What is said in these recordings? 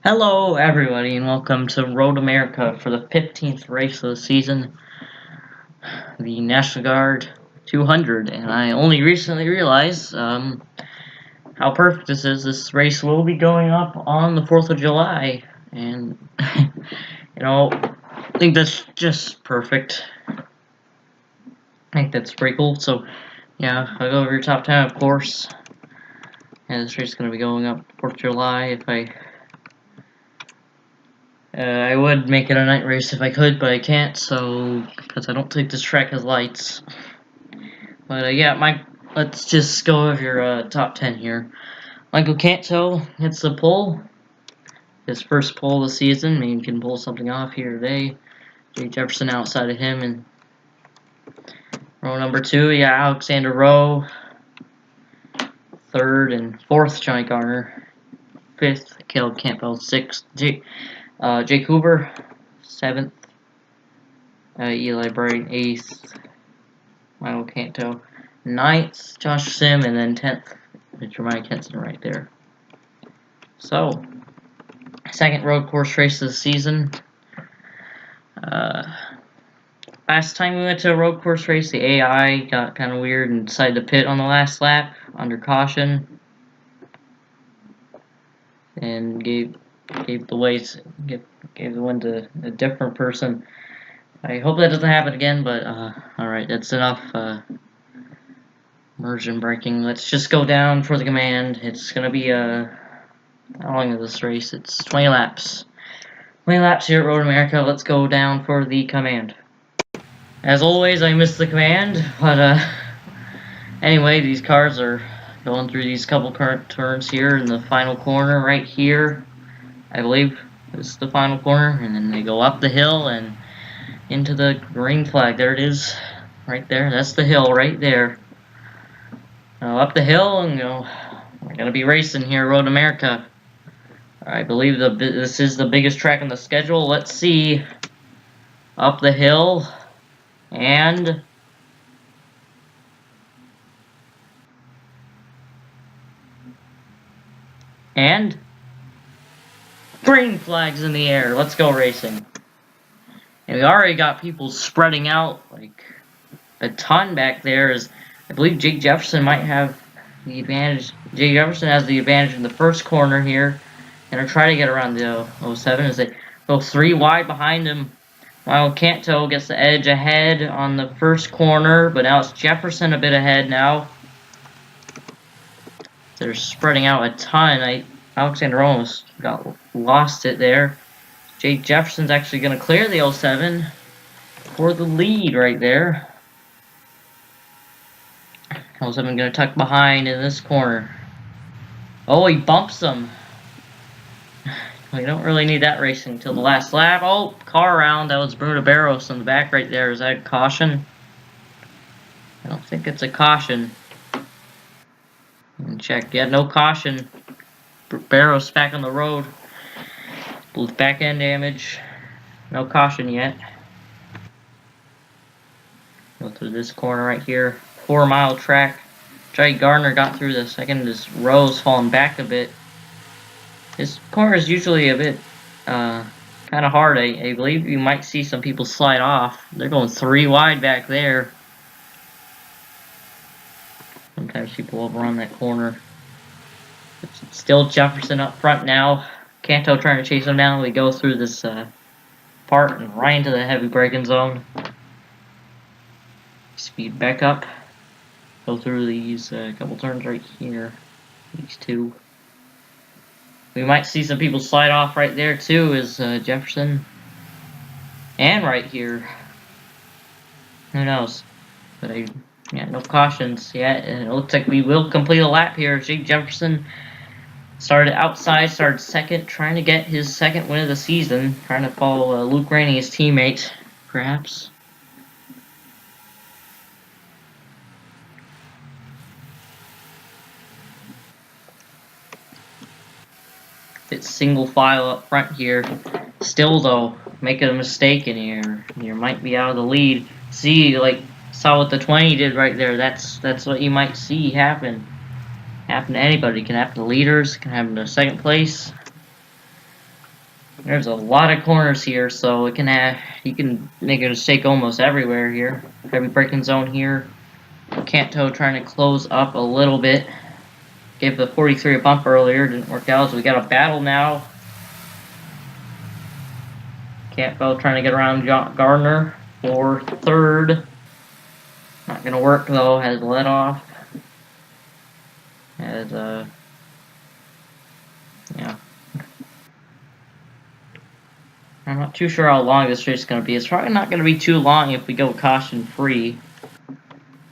Hello, everybody, and welcome to Road America for the 15th race of the season, the National Guard 200. And I only recently realized how perfect this is. This race will be going up on the 4th of July, and I think that's just perfect. I think that's pretty cool. So, yeah, I'll go over your top 10, of course. And this race is going to be going up 4th of July. I would make it a night race if I could, but I can't, because I don't think this track has lights. But yeah, let's just go over your top 10 here. Michael Canto hits the pole. His first pole of the season. Maybe he can pull something off here today. Jay Jefferson outside of him. And row number 2, yeah, Alexander Rowe. 3rd and 4th, Johnny Garner. 5th, Caleb Campbell. 6th, Jake Hoover. 7th, Eli Bright. 8th, Michael Canto. 9th, Josh Sim. And then 10th, Jeremiah Kenson right there. So, second road course race of the season. Last time we went to a road course race, the AI got kind of weird and decided to pit on the last lap under caution, and gave the win to a different person. I hope that doesn't happen again, but alright, that's enough immersion braking. Let's just go down for the command. It's gonna be how long is this race? It's 20 laps. 20 laps here at Road America. Let's go down for the command. As always, I missed the command, but anyway, these cars are going through these couple current turns here in the final corner right here. I believe this is the final corner, and then they go up the hill and into the green flag. There it is, right there. That's the hill right there. Now up the hill, and we're gonna be racing here, Road America. I believe this is the biggest track on the schedule. Let's see. Up the hill. And green flags in the air. Let's go racing. And we already got people spreading out like a ton back there. As I believe Jake Jefferson might have the advantage. Jake Jefferson has the advantage in the first corner here. And I'll try to get around the 07 as they go 3 wide behind him. While Canto gets the edge ahead on the first corner, but now it's Jefferson a bit ahead now. They're spreading out a ton. Alexander almost lost it there. Jake Jefferson's actually going to clear the 07 for the lead right there. 07 going to tuck behind in this corner. Oh, he bumps him. We don't really need that racing until the last lap. Oh, car around. That was Bruno Barros in the back right there. Is that a caution? I don't think it's a caution. Check. Yeah, no caution. Barros back on the road. Both back end damage. No caution yet. Go through this corner right here. 4-mile track. Jay Gardner got through the second. This row's falling back a bit. This corner is usually a bit kind of hard. I believe you might see some people slide off. They're going 3 wide back there. Sometimes people overrun that corner. It's still Jefferson up front now. Canto trying to chase him down. We go through this part and right into the heavy braking zone. Speed back up. Go through these couple turns right here. These 2. We might see some people slide off right there too, is Jefferson. And right here. Who knows? But yeah, no cautions yet. And it looks like we will complete a lap here. Jake Jefferson started outside, started second, trying to get his second win of the season. Trying to follow Luke Rainey, his teammate, perhaps. It's single file up front here. Still though, making a mistake in here. You might be out of the lead. See, saw what the 20 did right there. That's what you might see happen. Happen to anybody. It can happen to leaders. It can happen to second place. There's a lot of corners here, so it can have you can make a mistake almost everywhere here. Heavy braking zone here. Kanto trying to close up a little bit. Gave the 43 a bump earlier, didn't work out, so we got a battle now. Campbell trying to get around Gardner for third. Not gonna work though, has let off. Has yeah. I'm not too sure how long this race is gonna be. It's probably not gonna be too long if we go caution free.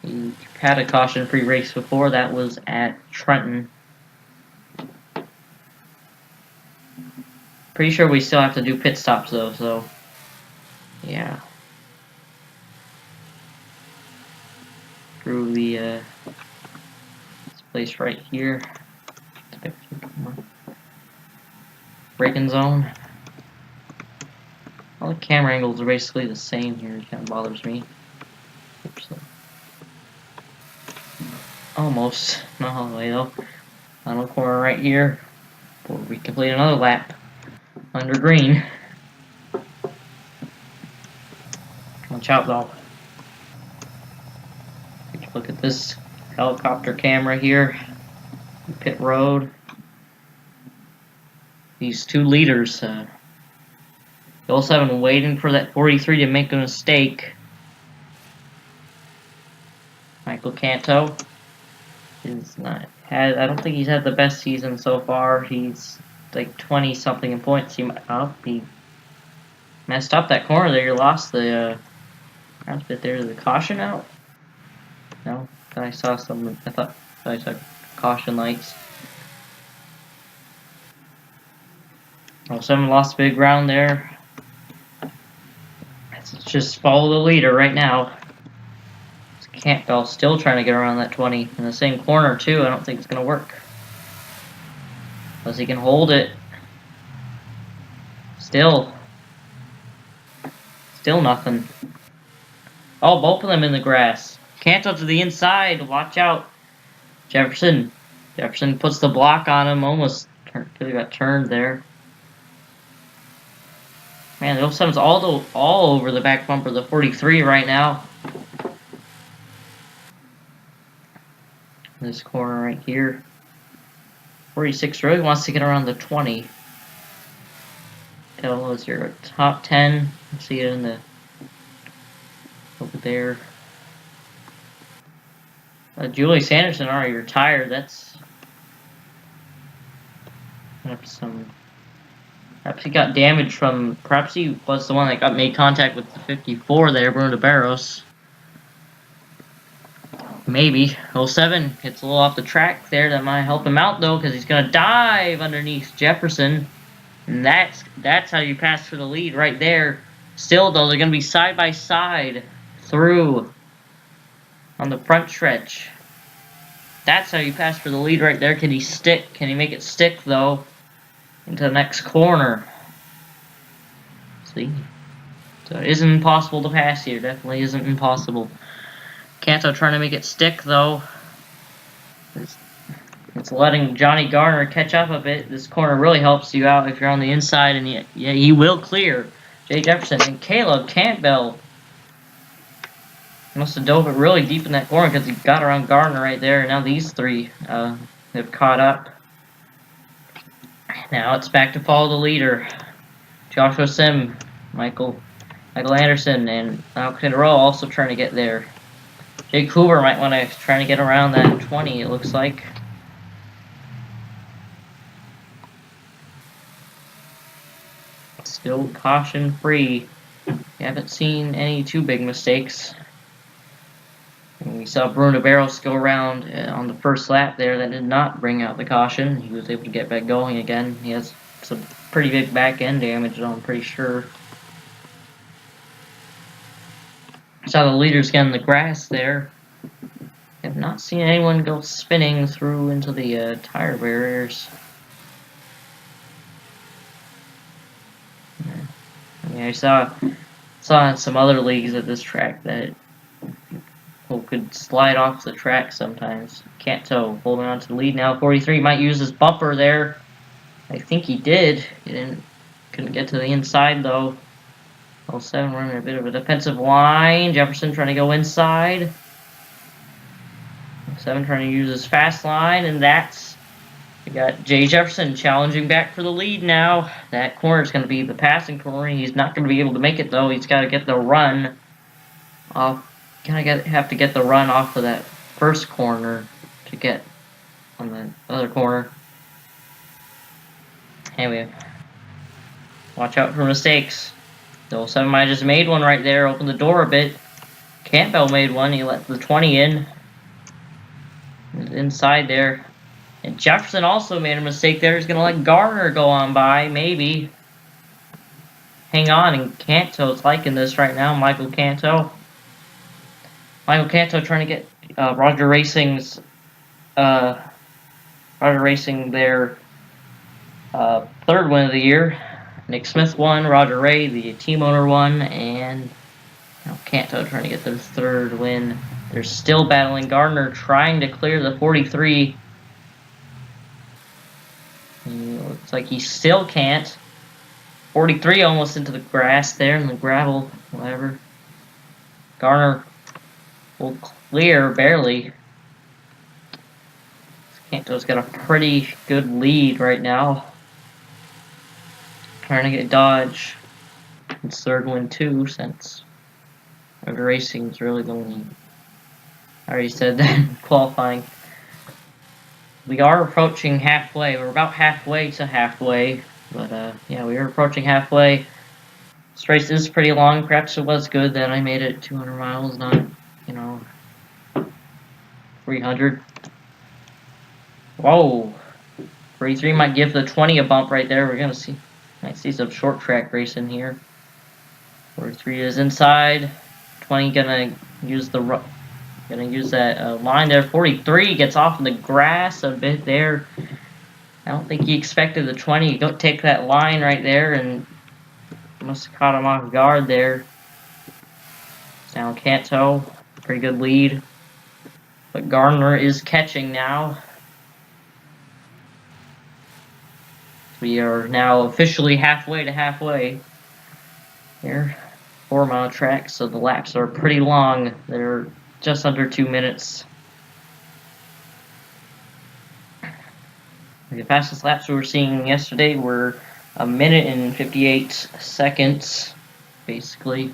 We had a caution free race before, that was at Trenton. Pretty sure we still have to do pit stops though, so yeah. Through the this place right here. Braking zone. All the camera angles are basically the same here, it kinda bothers me. Oops. Almost. Not all the way though. Final corner right here. Before we complete another lap. Under green. Watch out though. Take a look at this helicopter camera here. Pit road. These two leaders. The 07 waiting for that 43 to make a mistake. Michael Kanto is not had. I don't think he's had the best season so far. He's like 20 something in points. He messed up that corner there. You lost the last bit there. The caution out? No, I saw some. I thought I saw caution lights. 07 lost big ground there. Let's just follow the leader right now. Campbell still trying to get around that 20 in the same corner too. I don't think it's gonna work. Unless he can hold it. Still nothing. Oh, both of them in the grass. Kanto to the inside. Watch out. Jefferson puts the block on him. Almost got turned there. Man, the 07's all over the back bumper of the 43 right now. This corner right here. 46 really wants to get around the 20. Tell us your top 10. See it in the over there. Julie Sanderson already retired. That's some. Perhaps he got damaged from. Perhaps he was the one that made contact with the 54 there, Bruno Barros. Maybe. 07 hits a little off the track there. That might help him out though, because he's gonna dive underneath Jefferson. And that's how you pass for the lead right there. Still though, they're gonna be side by side through on the front stretch. That's how you pass for the lead right there. Can he stick? Can he make it stick though into the next corner? See? So it isn't impossible to pass here. Definitely isn't impossible. Kanto trying to make it stick though. It's letting Johnny Garner catch up a bit. This corner really helps you out if you're on the inside, and he will clear. Jay Jefferson and Caleb Campbell. He must have dove it really deep in that corner because he got around Gardner right there, and now these three have caught up. Now it's back to follow the leader. Joshua Sim, Michael Anderson, and NROL also trying to get there. Jake Hoover might want to try to get around that 20, it looks like. Still caution free. We haven't seen any too big mistakes. And we saw Bruno Barros go around on the first lap there. That did not bring out the caution. He was able to get back going again. He has some pretty big back end damage, I'm pretty sure. Saw the leaders get in the grass there. Have not seen anyone go spinning through into the tire barriers. Yeah, I saw in some other leagues at this track that people could slide off the track sometimes. Kanto holding on to the lead now. 43 might use his bumper there. I think he did. He didn't Couldn't get to the inside though. 07 running a bit of a defensive line. Jefferson trying to go inside. 07 trying to use his fast line, and that's... We got Jay Jefferson challenging back for the lead now. That corner is going to be the passing corner. He's not going to be able to make it though. He's got to get the run off. Have to get the run off of that first corner to get on the other corner. Anyway, watch out for mistakes. The 07 might just made one right there. Opened the door a bit. Campbell made one. He let the 20 in. Inside there. And Jefferson also made a mistake there. He's going to let Garner go on by, maybe. Hang on, and Canto's liking this right now, Michael Canto. Michael Canto trying to get Roger Racing's... Roger Racing their third win of the year. Nick Smith won, Roger Ray, the team owner, won, and now Canto trying to get their third win. They're still battling. Gardner trying to clear the 43. Looks like he still can't. 43 almost into the grass there, and the gravel, whatever. Garner will clear, barely. Canto's got a pretty good lead right now. Trying to get Dodge. It's third win too, since Roger Racing's really the one. I already said that in qualifying. We are approaching halfway. We're about halfway to halfway, but yeah, we are approaching halfway. This race is pretty long. Perhaps it was good that I made it 200 miles, not 300. Whoa, 43 might give the 20 a bump right there. We're gonna see. Might see some short track racing here. 43 is inside. 20 gonna use the line there. 43 gets off in the grass a bit there. I don't think he expected the 20. You don't take that line right there, and must have caught him off guard there. Down Canto, pretty good lead. But Gardner is catching now. We are now officially halfway to halfway here. 4-mile track, so the laps are pretty long. They're just under 2 minutes. The fastest laps we were seeing yesterday were 1 minute and 58 seconds, basically.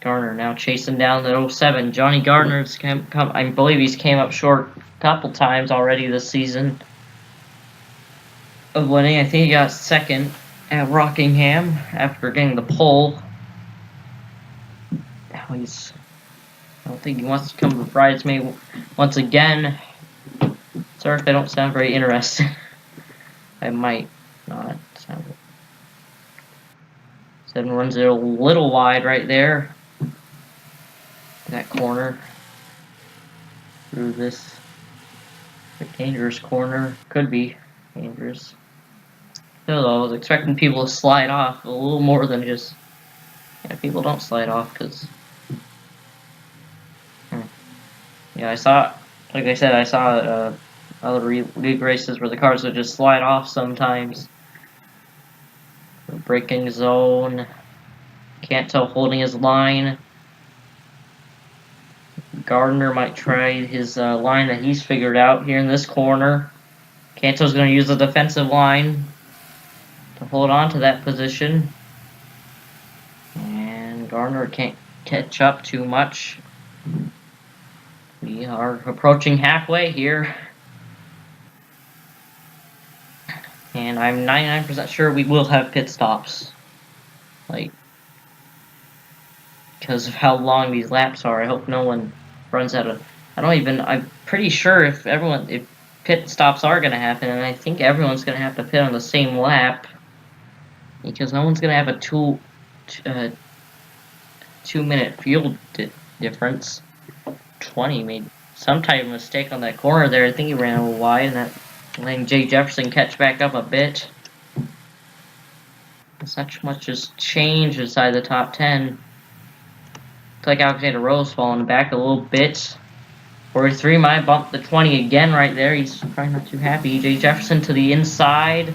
Garner now chasing down the 07. Johnny Gardner's I believe he's came up short a couple times already this season of winning. I think he got second at Rockingham after getting the pole. Now I don't think he wants to come to bridesmaid once again. Sorry if I don't sound very interested. I might not sound it. 7 runs it a little wide right there. That corner. Through this dangerous corner. Could be dangerous. Still though, I was expecting people to slide off a little more than just... Yeah, people don't slide off because... Yeah, I saw... Like I said, I saw other league races where the cars would just slide off sometimes. The braking zone. Can't tell holding his line. Gardner might try his line that he's figured out here in this corner. Canto's going to use the defensive line to hold on to that position. And Gardner can't catch up too much. We are approaching halfway here. And I'm 99% sure we will have pit stops. Like, because of how long these laps are. I hope no one runs out of... I'm pretty sure if pit stops are going to happen, and I think everyone's going to have to pit on the same lap, because no one's going to have a 2-minute fuel difference. 20 made some type of mistake on that corner there. I think he ran a little wide, and that letting Jay Jefferson catch back up a bit. Such much has changed inside the top 10. Looks like Alexander Rose falling back a little bit. 43 might bump the 20 again right there. He's probably not too happy. Jay Jefferson to the inside.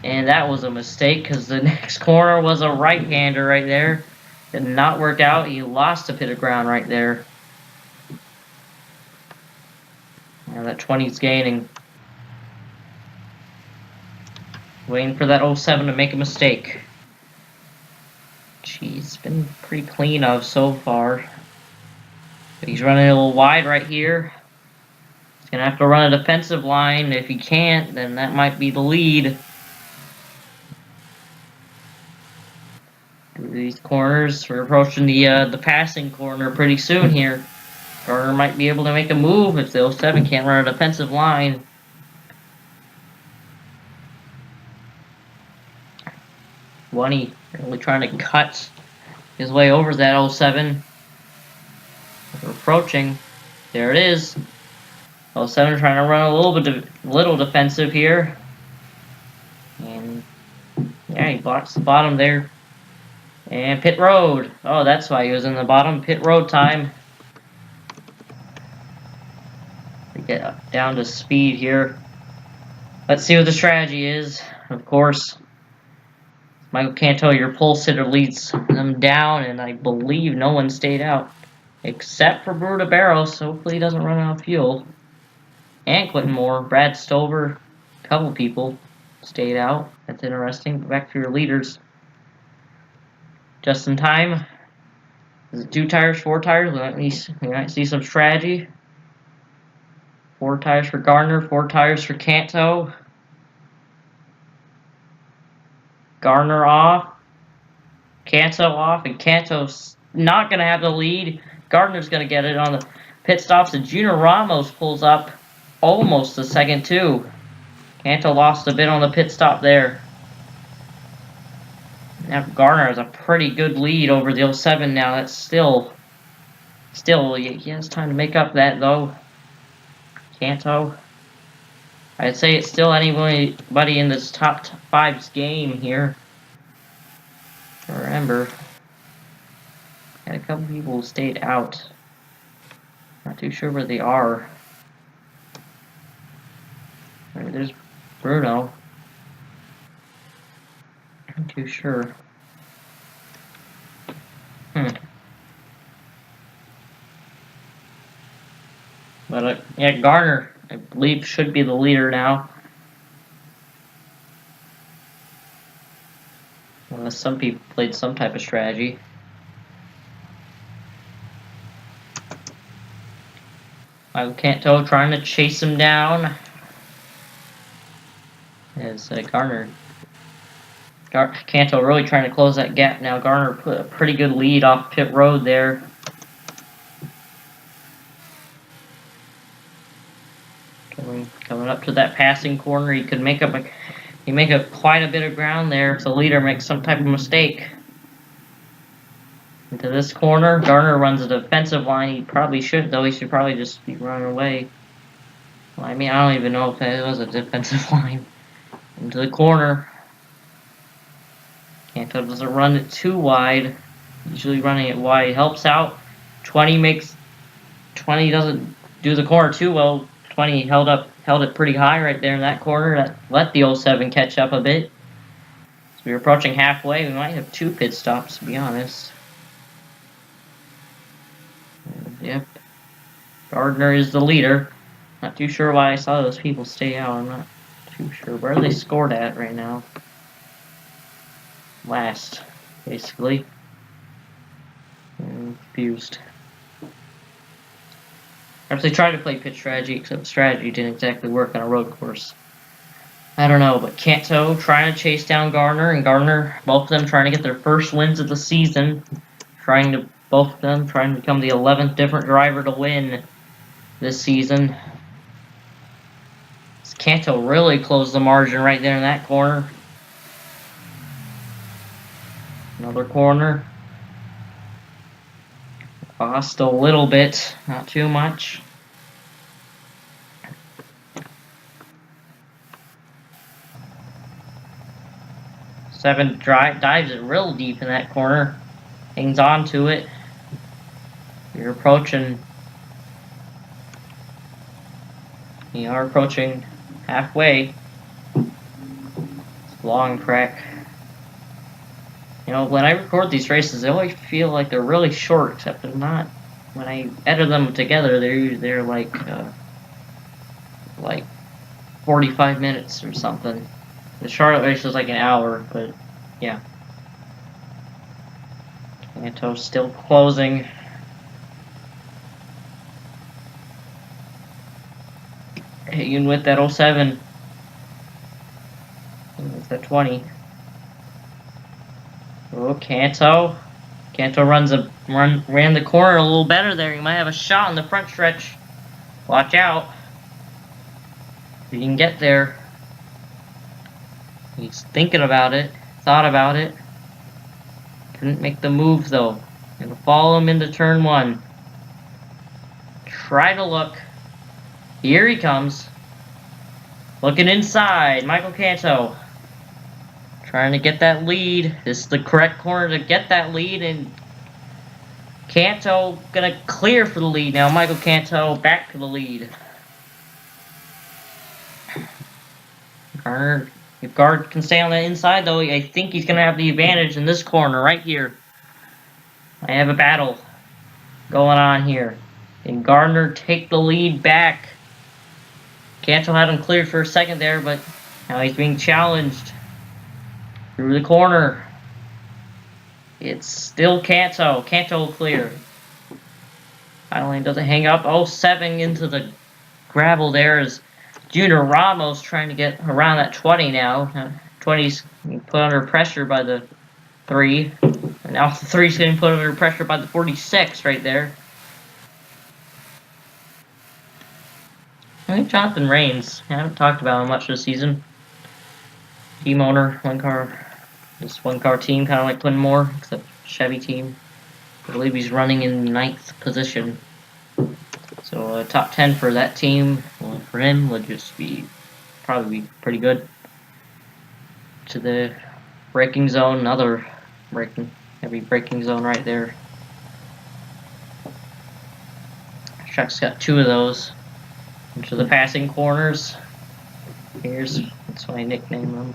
And that was a mistake because the next corner was a right-hander right there. Did not work out. He lost a bit of ground right there. Now that 20's gaining. Waiting for that 07 to make a mistake. He's been pretty clean of so far. But he's running a little wide right here. He's going to have to run a defensive line. If he can't, then that might be the lead. Through these corners, we're approaching the passing corner pretty soon here. Garner might be able to make a move if the 07 can't run a defensive line. Lunny really trying to cut his way over that 07. We're approaching. There it is. 07 trying to run a little defensive here. And yeah, he blocks the bottom there. And pit road. Oh, that's why he was in the bottom. Pit road time. We get down to speed here. Let's see what the strategy is. Of course, Michael Canto, your pole sitter, leads them down, and I believe no one stayed out. Except for Bruta Barros, so hopefully he doesn't run out of fuel. And Quentin Moore, Brad Stover, a couple people stayed out. That's interesting. Back to your leaders. Just in time. Is it 2 tires, 4 tires? We might see some strategy. 4 tires for Gardner, 4 tires for Canto. Gardner off. Canto off, and Canto's not going to have the lead. Gardner's going to get it on the pit stops, and Junior Ramos pulls up almost a second too. Canto lost a bit on the pit stop there. Now Gardner has a pretty good lead over the 07 now. That's still, he has time to make up that though. Canto. I'd say it's still anybody in this top 5's game here. Remember, had a couple people who stayed out. Not too sure where they are. Maybe there's Bruno. Not too sure. But yeah, Garner, I believe, should be the leader now. Unless some people played some type of strategy. Michael Canto trying to chase him down. As Garner. Canto really trying to close that gap now. Garner put a pretty good lead off pit road there. Coming up to that passing corner, he could make up quite a bit of ground there if the leader makes some type of mistake. Into this corner, Garner runs a defensive line. He probably shouldn't, though. He should probably just be running away. Well, I mean, I don't even know if that was a defensive line. Into the corner. Canto doesn't run it too wide. Usually running it wide helps out. 20 doesn't do the corner too well. 20 held it pretty high right there in that corner. That let the 07 catch up a bit. So we're approaching halfway. We might have 2 pit stops, to be honest. And, yep. Gardner is the leader. Not too sure why I saw those people stay out. I'm not too sure. Where are they scored at right now? Last, basically. I'm confused. Perhaps they tried to play pit strategy, except the strategy didn't exactly work on a road course. I don't know, but Canto trying to chase down Garner, and Garner, both of them trying to get their first wins of the season. Both of them trying to become the 11th different driver to win this season. Canto really closed the margin right there in that corner. Another corner. Lost a little bit, not too much. Seven dives it real deep in that corner. Hangs on to it. You're approaching. You are approaching halfway. long track. You know, when I record these races, they always feel like they're really short, except they're not. When I edit them together, they're like 45 minutes or something. The Charlotte race was like an hour, but yeah. Kanto's still closing. Even with that 07. With that 20. Oh, Kanto. Kanto ran the corner a little better there. He might have a shot in the front stretch. Watch out. If he can get there. He's thinking about it. Thought about it. Couldn't make the move though. Gonna follow him into turn 1. Try to look. Here he comes. Looking inside. Michael Kanto. Trying to get that lead. This is the correct corner to get that lead, and Kanto gonna clear for the lead now. Michael Kanto back to the lead. Garner, if Gard can stay on the inside though, I think he's gonna have the advantage in this corner right here. I have a battle going on here. Can Gardner take the lead back? Kanto had him cleared for a second there, but now he's being challenged through the corner. It's still Kanto. Kanto clear. Finally doesn't hang up. 07 into the gravel there is Junior Ramos trying to get around that 20 now. 20's put under pressure by the 3. And now the 3's getting put under pressure by the 46 right there. I think Jonathan Rains. I haven't talked about him much this season. Team owner, this one car team, kind of like Twin Moore, except Chevy team. I believe he's running in 9th position. So top 10 for that team, well, for him, would just probably be pretty good. To the braking zone, another heavy braking zone right there. Truck's got 2 of those. Into the passing corners. That's why I nicknamed them.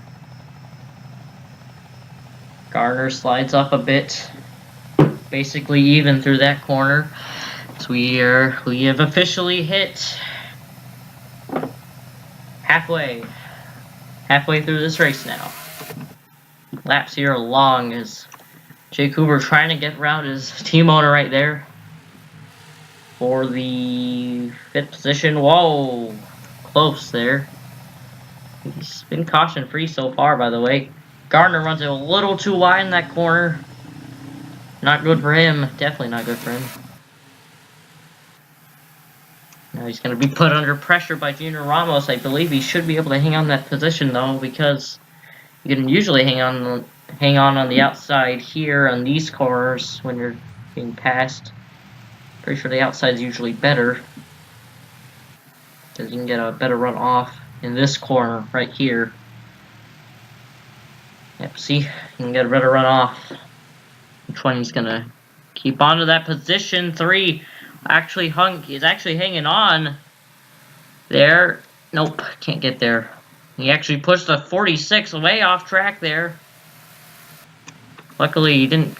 Garner slides up a bit, basically even through that corner. So we have officially hit halfway through this race now. Laps here are long as Jake Hoover trying to get around his team owner right there for the 5th position. Whoa, close there. He's been caution free so far, by the way. Gardner runs it a little too wide in that corner. Not good for him. Definitely not good for him. Now he's going to be put under pressure by Junior Ramos. I believe he should be able to hang on that position though, because you can usually hang on the outside here on these corners when you're being passed. Pretty sure the outside is usually better because you can get a better run off in this corner right here. Yep, see, you can get a better run off. Which one he's gonna keep on to that position? 3 is actually hanging on there. Nope, can't get there. He actually pushed the 46 way off track there. Luckily he didn't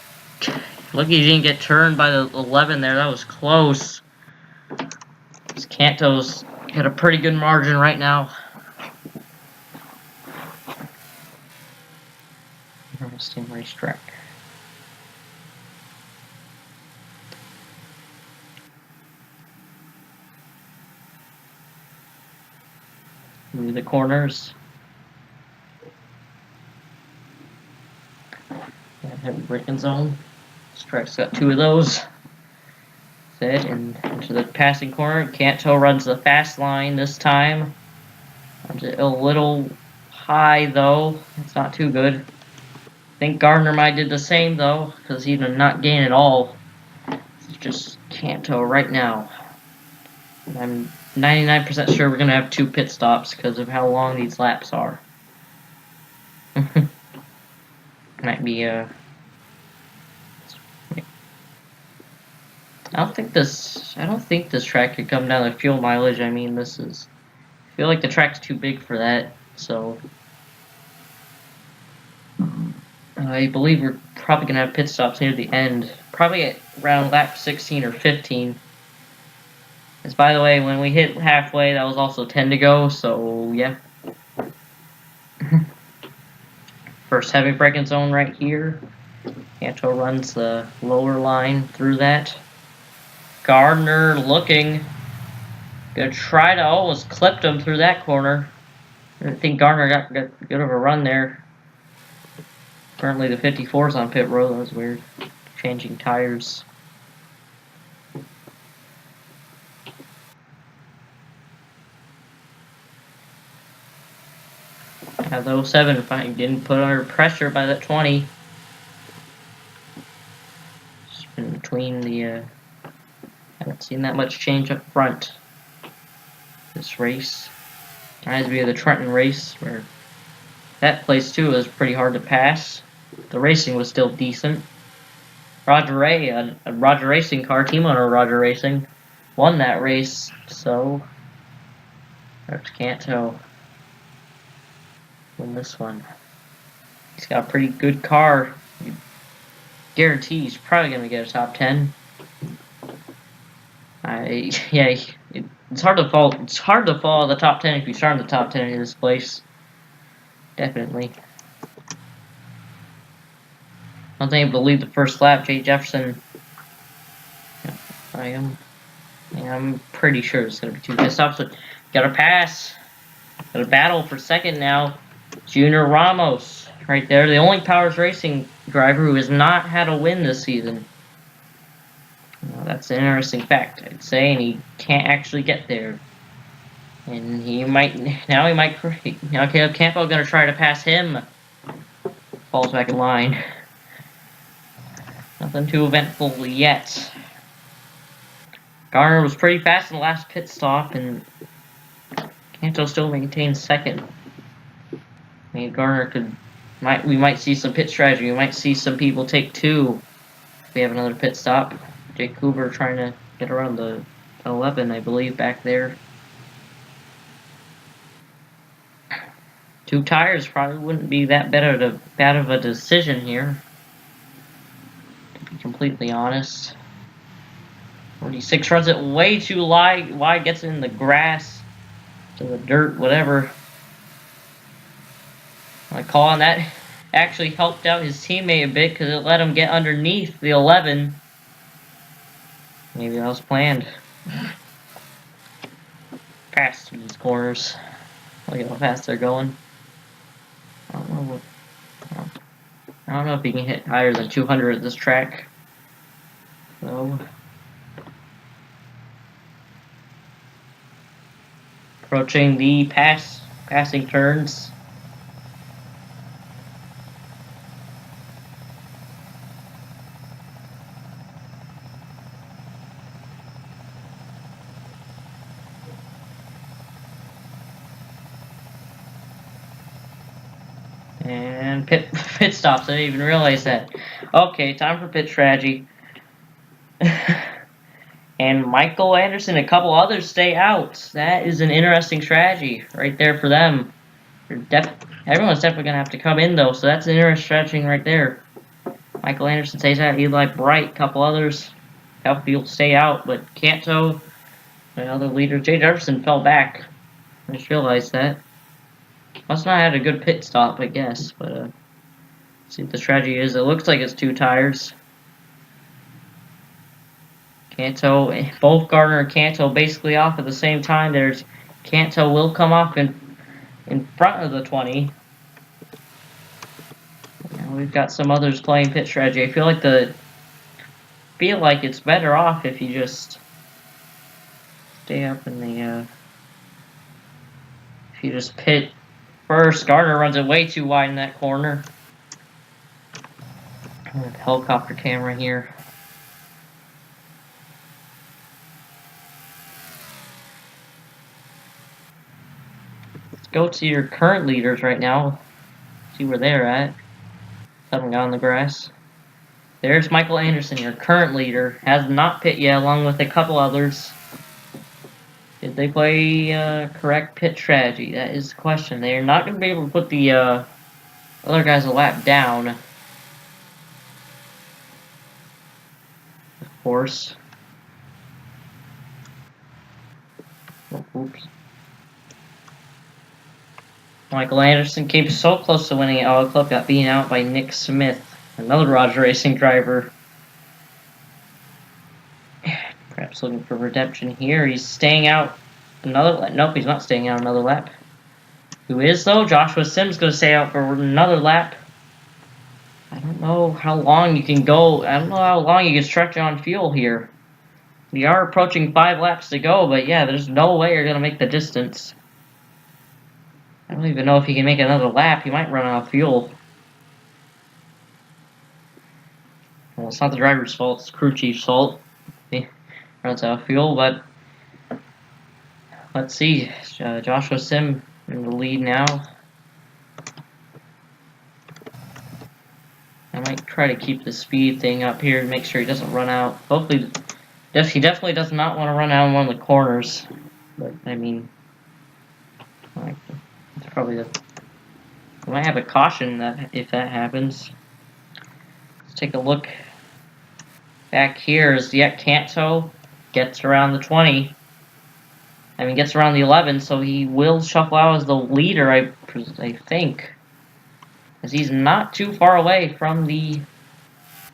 get turned by the 11 there. That was close. Kanto's got a pretty good margin right now. Interesting racetrack. Through the corners. Heavy braking zone. This track's got 2 of those. Set and into the passing corner. Kanto runs the fast line this time. Runs it a little high though. It's not too good. I think Gardner might did the same though, because he did not gain at all. It's just Kanto right now. And I'm 99% sure we're gonna have 2 pit stops because of how long these laps are. Might be I don't think this track could come down to fuel mileage. I mean, I feel like the track's too big for that, so I believe we're probably going to have pit stops near the end. Probably at around lap 16 or 15. As by the way, when we hit halfway, that was also 10 to go, so yeah. First heavy braking zone right here. Kanto runs the lower line through that. Gardner looking. Gonna try to almost clip him through that corner. I think Gardner got good of a run there. Currently the 54's on pit road. That was weird. Changing tires. Now the 07 finally didn't put under pressure by that 20. Just in between the haven't seen that much change up front this race. Reminds me of the Trenton race where that place too was pretty hard to pass. The racing was still decent. Roger Ray, a Roger Racing car, team owner Roger Racing, won that race, so Rex Kanto win this one. He's got a pretty good car. You guarantee he's probably going to get a top 10. Yeah, it's hard to fall. It's hard to fall the top 10 if you start in the top 10 in this place. Definitely. I don't think I believe the first lap. Jay Jefferson. I'm pretty sure it's gonna be 2 pit stops. So got a pass. Got a battle for second now. Junior Ramos right there, the only Powers Racing driver who has not had a win this season. Well, that's an interesting fact, I'd say, and he can't actually get there. And now Caleb Campbell gonna try to pass him. Falls back in line. Nothing too eventful yet. Garner was pretty fast in the last pit stop, and Kanto still maintains second. I mean, Garner we might see some pit strategy. We might see some people take 2 if we have another pit stop. Jake Cooper trying to get around the 11, I believe, back there. 2 tires probably wouldn't be that bad of a decision here, to be completely honest. 46 runs it way too wide, gets in the grass, to the dirt, whatever. My call on that actually helped out his teammate a bit because it let him get underneath the 11. Maybe that was planned. Past these corners. Look at how fast they're going. I don't know if he can hit higher than 200 at this track. So approaching the passing turns. And pit stops. I didn't even realize that. Okay, time for pit strategy. And Michael Anderson and a couple others stay out. That is an interesting strategy right there for them. Everyone's definitely going to have to come in, though, so that's an interesting strategy right there. Michael Anderson stays out. Eli Bright, a couple others. Helpfield stay out, but Kanto, another leader. Jay Jefferson fell back. I just realized that. Must not have had a good pit stop, I guess, but see what the strategy is. It looks like it's 2 tires. Kanto, both Gardner and Kanto basically off at the same time. Kanto will come off in front of the 20. Now we've got some others playing pit strategy. I feel like it's better off if you just stay up in the if you just pit first. Gardner runs it way too wide in that corner. Helicopter camera here. Go to your current leaders right now. See where they're at. Haven't got on the grass. There's Michael Anderson, your current leader. Has not pit yet, along with a couple others. Did they play correct pit strategy? That is the question. They are not going to be able to put the other guys a lap down. course. Oh, oops. Michael Anderson came so close to winning at Auto Club, got beaten out by Nick Smith, another Roger Racing driver. Perhaps looking for redemption here. He's staying out another lap. Nope, he's not staying out another lap. Who is, though? Joshua Sims going to stay out for another lap. I don't know how long you can go. I don't know how long you can stretch on fuel here. We are approaching 5 laps to go, but yeah, there's no way you're going to make the distance. I don't even know if he can make another lap. He might run out of fuel. Well, it's not the driver's fault. It's crew chief's fault. He runs out of fuel, but let's see. Joshua Sim in the lead now. I might try to keep the speed thing up here to make sure he doesn't run out. Hopefully, he definitely does not want to run out in one of the corners. But, I mean, it's probably the... We might have a caution that if that happens. Let's take a look back here. As yet Canto gets around the 20. I mean, gets around the 11, so he will shuffle out as the leader, I think. As he's not too far away from the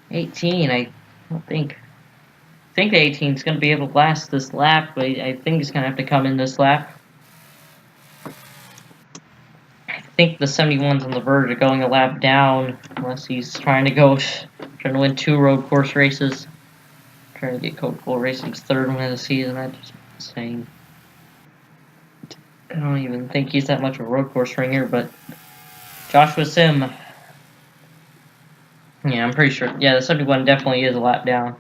18, I don't think. I think the 18 is going to be able to last this lap, but I think he's going to have to come in this lap. I think the 71's on the verge of going a lap down, unless he's trying to win 2 road course races. Trying to get Coca-Cola Racing's 3rd win of the season. That's just insane. I don't even think he's that much of a road course ringer, but Joshua Sim. Yeah, I'm pretty sure. Yeah, the 71 definitely is a lap down.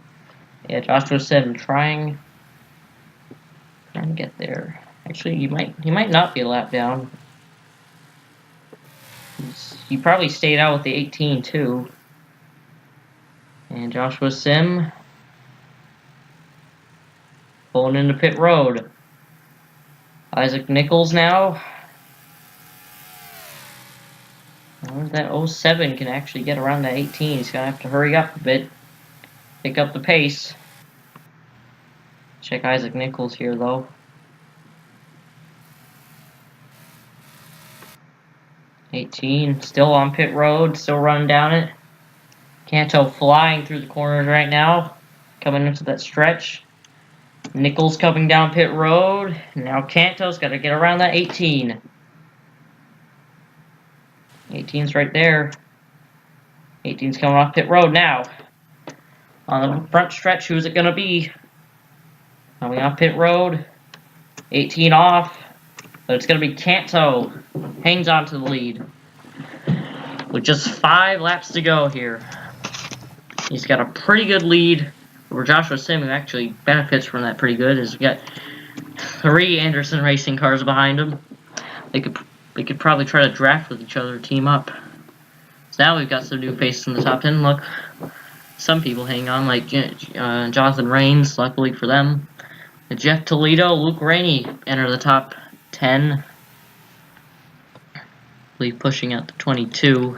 Yeah, Joshua Sim trying to get there. Actually, he might not be a lap down. He probably stayed out with the 18 too. And Joshua Sim pulling into pit road. Isaac Nichols now. I wonder if that 07 can actually get around that 18. He's going to have to hurry up a bit. Pick up the pace. Check Isaac Nichols here, though. 18, still on pit road, still running down it. Canto flying through the corners right now. Coming into that stretch. Nichols coming down pit road. Now Canto's got to get around that 18. 18's right there. 18's coming off pit road now. On the front stretch, who's it going to be? Coming off pit road. 18 off. But it's going to be Canto. Hangs on to the lead. With just 5 laps to go here. He's got a pretty good lead over Joshua Sim, who actually benefits from that pretty good. As we got 3 Anderson Racing cars behind him. They could probably try to draft with each other, team up. So now we've got some new faces in the top 10. Look, some people hang on, like Jonathan Rains, luckily for them. Jeff Toledo, Luke Rainey enter the top 10. I believe pushing out the 22.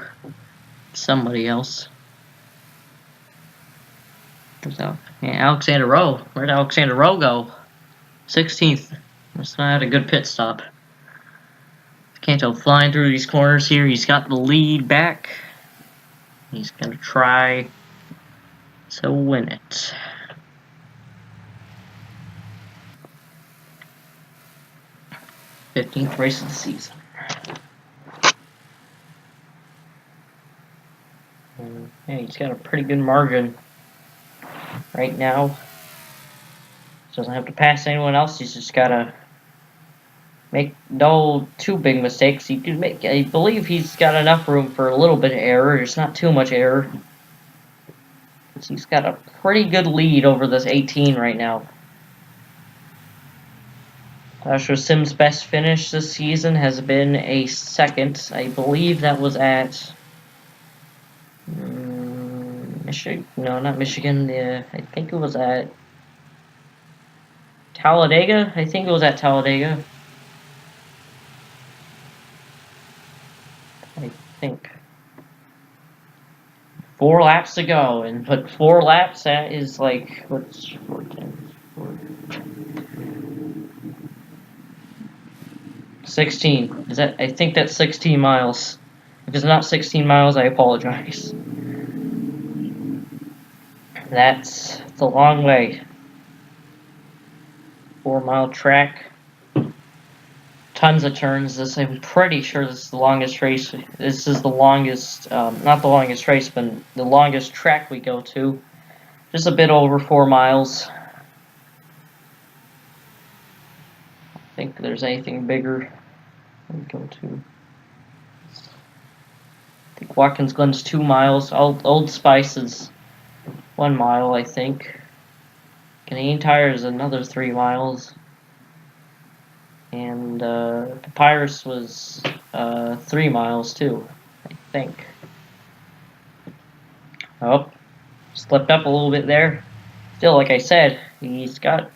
Somebody else. Yeah, Alexander Rowe. Where'd Alexander Rowe go? 16th. Must not have had a good pit stop. Canto flying through these corners here. He's got the lead back. He's going to try to win it. '15th race of the season. And, yeah, he's got a pretty good margin right now. Doesn't have to pass anyone else. He's just got to make no too big mistakes. He can make. I believe he's got enough room for a little bit of error. There's not too much error. He's got a pretty good lead over this 18 right now. Joshua Sim's best finish this season has been a 2nd. I believe that was at Michigan. No, not Michigan. I think it was at Talladega. I think it was at Talladega. I think. 4 laps to go, and put 4 laps, that is like, what's 410? 16. Is that? I think that's 16 miles. If it's not 16 miles, I apologize. That's a long way. 4-mile track. Tons of turns. I'm pretty sure this is the longest race. This is the longest, not the longest race, but the longest track we go to. Just a bit over 4 miles. I think there's anything bigger we go to. I think Watkins Glen's 2 miles. Old Spice is 1 mile, I think. Canadian Tire is another 3 miles. And Papyrus was 3 miles too, I think. Oh, slipped up a little bit there. Still, like I said, I think he's got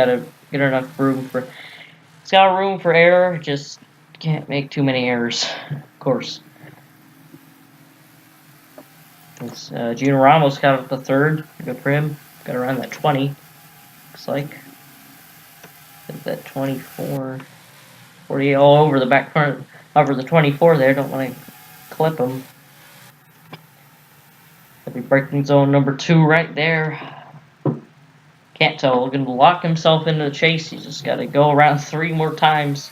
a good enough room for. He's got room for error. Just can't make too many errors, of course. Gino Ramos got up the third. Good for him. Got around that 20. Looks like. That 24. 48 all over the back front. Over the 24 there. Don't want to clip him. That'll be braking zone number 2 right there. Can't tell. Looking to lock himself into the chase. He's just got to go around 3 more times.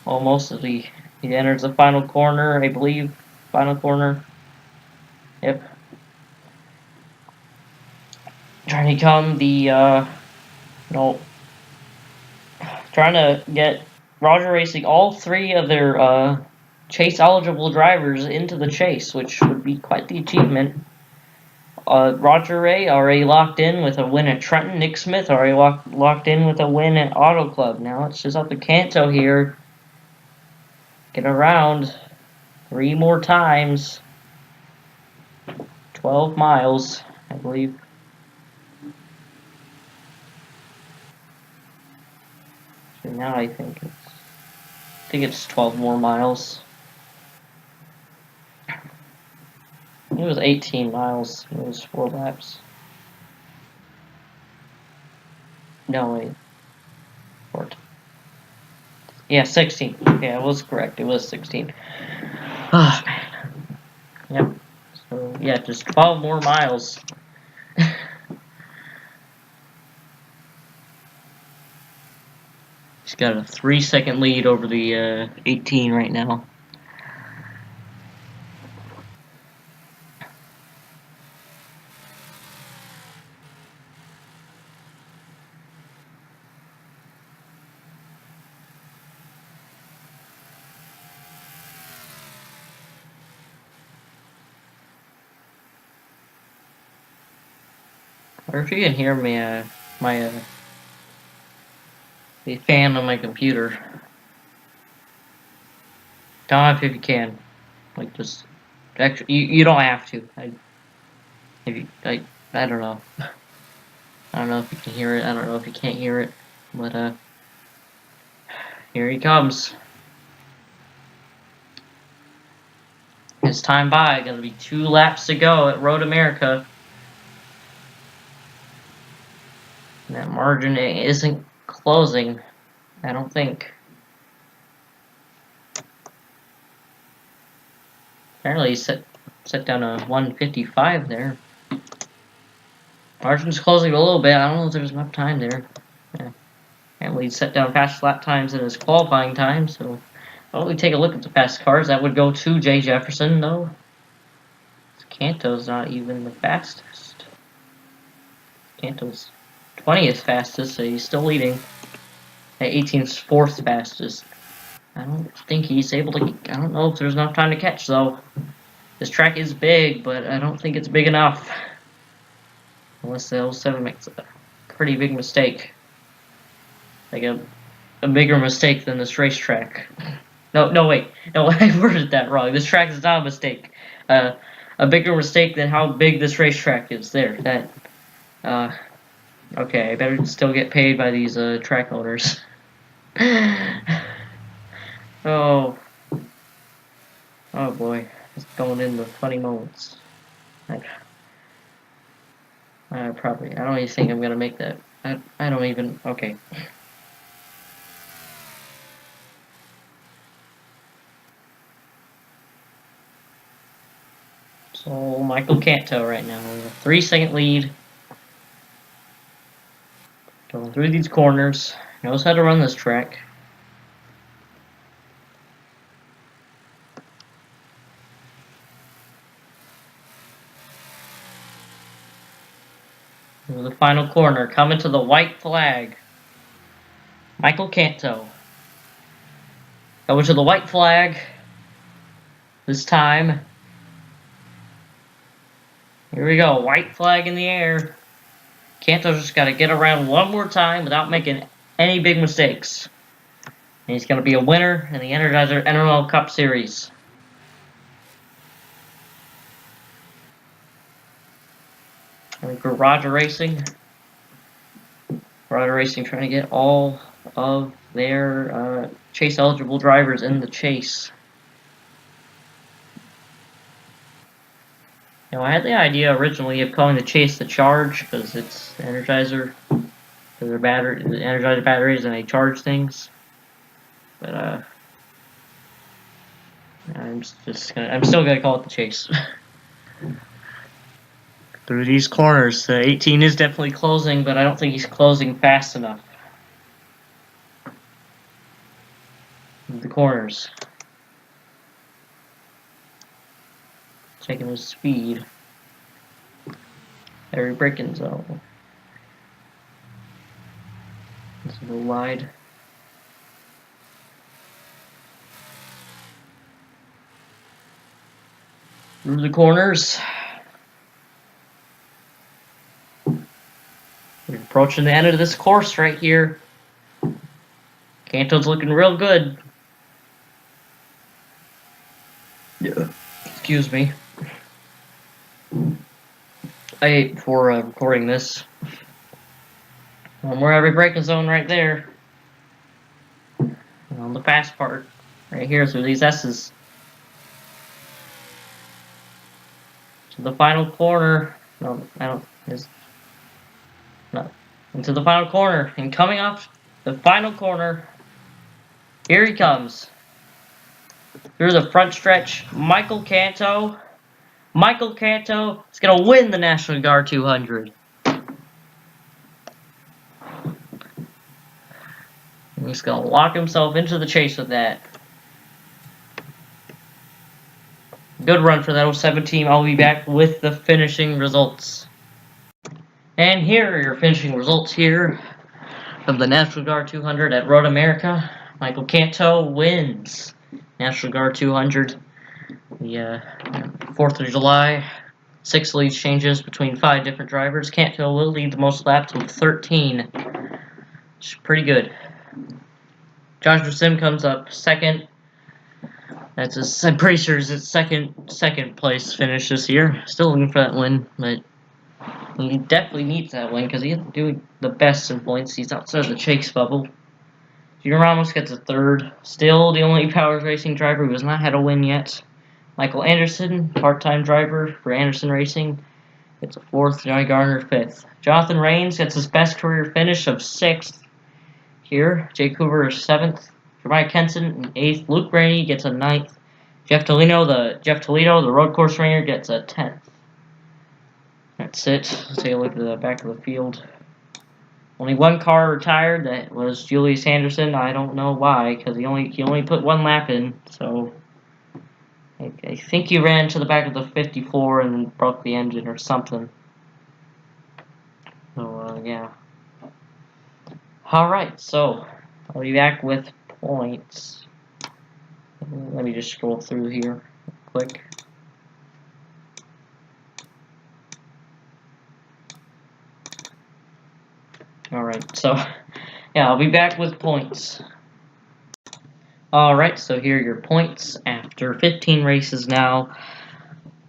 Almost as he enters the final corner, I believe. Final corner. Yep. Trying to come trying to get Roger Racing all 3 of their chase eligible drivers into the chase, which would be quite the achievement. Roger Ray already locked in with a win at Trenton. Nick Smith already locked in with a win at Auto Club. Now it's just up to Canto here. Get around 3 more times. 12 miles, I believe. So now I think it's 12 more miles. It was 18 miles. It was 4 laps. No, wait. 14. Yeah, 16. Yeah, I was correct. It was 16. Oh, man. Yep. So, yeah, just 12 more miles. He's got a 3-second lead over the 18 right now. Or if you can hear me, the fan on my computer. Don't know if you can, like just actually, you don't have to. I don't know. I don't know if you can hear it. I don't know if you can't hear it, but here he comes. His time by. Gonna be 2 laps to go at Road America. And that margin isn't closing, I don't think. Apparently he set down a 155 there. Margin's closing a little bit. I don't know if there's enough time there. Yeah. Apparently he set down fast lap times in his qualifying time, so why don't we take a look at the fast cars? That would go to Jay Jefferson, though. Canto's not even the fastest. Canto's 20th fastest, so he's still leading. At 18's 4th fastest. I don't think he's able to. I don't know if there's enough time to catch, though. This track is big, but I don't think it's big enough. Unless the 07 makes a pretty big mistake. Like a bigger mistake than this racetrack. No, wait. No, I worded that wrong. This track is not a mistake. A bigger mistake than how big this racetrack is. There. That. Okay, I better still get paid by these track owners. Oh boy. Just going into funny moments. I don't even think I'm gonna make that. I don't even. Okay. So Michael Canto right now with a 3-second lead. Going through these corners. Knows how to run this track. Through the final corner, coming to the white flag. Michael Canto. Going to the white flag. This time. Here we go. White flag in the air. Canto's just got to get around one more time without making any big mistakes. And he's going to be a winner in the Energizer NROL Cup Series. And Roger Racing. Roger Racing trying to get all of their chase-eligible drivers in the chase. Now, I had the idea originally of calling the chase the charge because it's the Energizer, because they're the Energizer batteries and they charge things. But I'm still gonna call it the chase. Through these corners, the 18 is definitely closing, but I don't think he's closing fast enough. The corners. Checking his speed. Every braking zone. This is a little wide. Through the corners. We're approaching the end of this course right here. Canto's looking real good. Yeah. Excuse me. I ate before recording this. We're every braking zone right there. On the fast part. Right here through these S's. To the final corner. No, I don't. No. Into the final corner. And coming off the final corner. Here he comes. Through the front stretch. Michael Canto. Michael Canto is going to win the National Guard 200. And he's going to lock himself into the chase with that. Good run for that 07 team. I'll be back with the finishing results. And here are your finishing results here of the National Guard 200 at Road America. Michael Canto wins National Guard 200. The 4th of July, 6 lead changes between 5 different drivers. Canto will lead the most laps with 13. Which is pretty good. Joshua Sim comes up second. I'm pretty sure it's his second place finish this year. Still looking for that win, but he definitely needs that win because he isn't doing the best in points. He's outside the chase bubble. Junior Ramos gets a third. Still the only Powers Racing driver who has not had a win yet. Michael Anderson, part-time driver for Anderson Racing, gets a fourth. Johnny Garner, fifth. Jonathan Rains gets his best career finish of sixth here. Jake Hoover is seventh. Jeremiah Kenson in eighth. Luke Rainey gets a ninth. Jeff Toledo, the road course ringer, gets a 10th. That's it. Let's take a look at the back of the field. Only one car retired. That was Julius Anderson. I don't know why, because he only put one lap in. So I think he ran to the back of the 54 and broke the engine or something. So yeah. All right. So I'll be back with points. Let me just scroll through here quick. Alright, so yeah, I'll be back with points. Alright, so here are your points after 15 races now.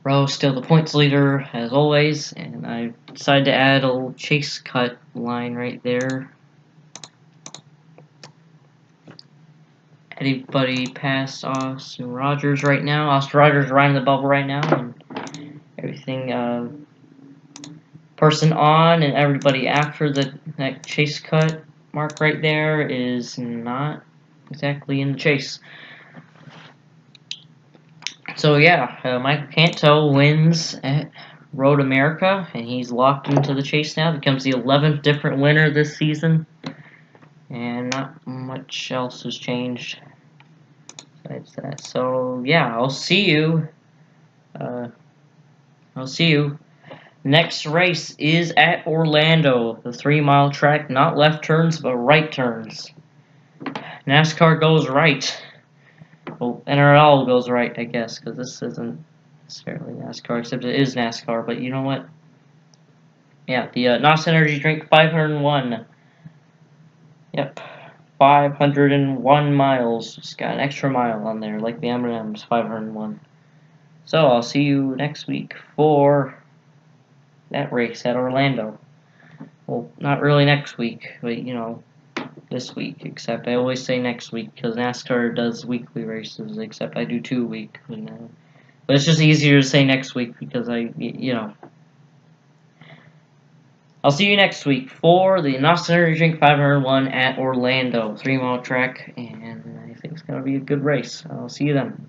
Rowe still the points leader as always, and I decided to add a little chase cut line right there. anybody past Austin Rogers right now. Austin Rogers riding the bubble right now, and everything. Person on and everybody after that chase cut mark right there is not exactly in the chase. So yeah, Michael Canto wins at Road America, and he's locked into the chase now. Becomes the 11th different winner this season, and not much else has changed besides that. So yeah, I'll see you. Next race is at Orlando, the 3-mile track. Not left turns, but right turns. NASCAR goes right. Well, NROL goes right, I guess, because this isn't necessarily NASCAR, except it is NASCAR. But you know what? Yeah, the NOS Energy Drink 501. Yep, 501 miles. Just got an extra mile on there, like the M&M's 501. So I'll see you next week for that race at Orlando. Well, not really next week, but you know, this week. Except I always say next week because NASCAR does weekly races. Except I do 2 a week. But it's just easier to say next week because I'll see you next week for the NOS Energy Drink 501 at Orlando, 3-mile track, and I think it's gonna be a good race. I'll see you then.